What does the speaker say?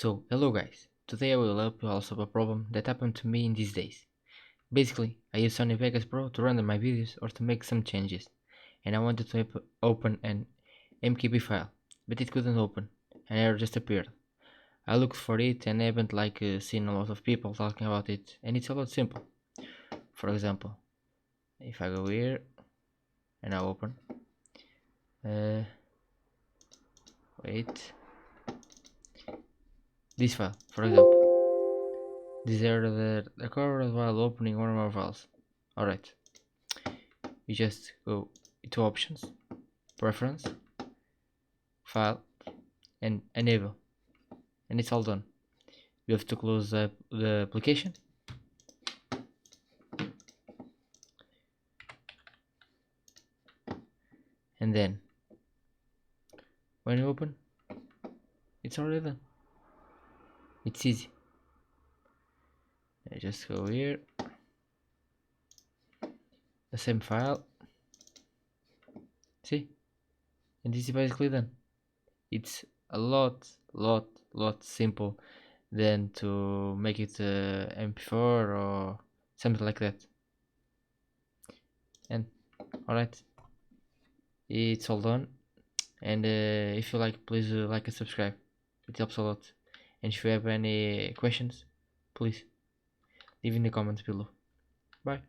So, hello guys, today I will help you all solve a problem that happened to me in these days. Basically, I use Sony Vegas Pro to render my videos or to make some changes, and I wanted to open an MKV file, but it couldn't open, an error just appeared. I looked for it and haven't seen a lot of people talking about it, and it's a lot simple. For example, if I go here and I open, uh, wait, this file, for example. These are the cover while opening one of our files. Alright, you just go to options, preference, file, and enable, and it's all done. You have to close the application, and then when you open, it's already done. It's easy. I just go here, the same file, see, and this is basically done. It's a lot simple than to make it MP4 or something like that. And alright, it's all done. And if you like, please like and subscribe. It helps a lot. And if you have any questions, please leave in the comments below. Bye.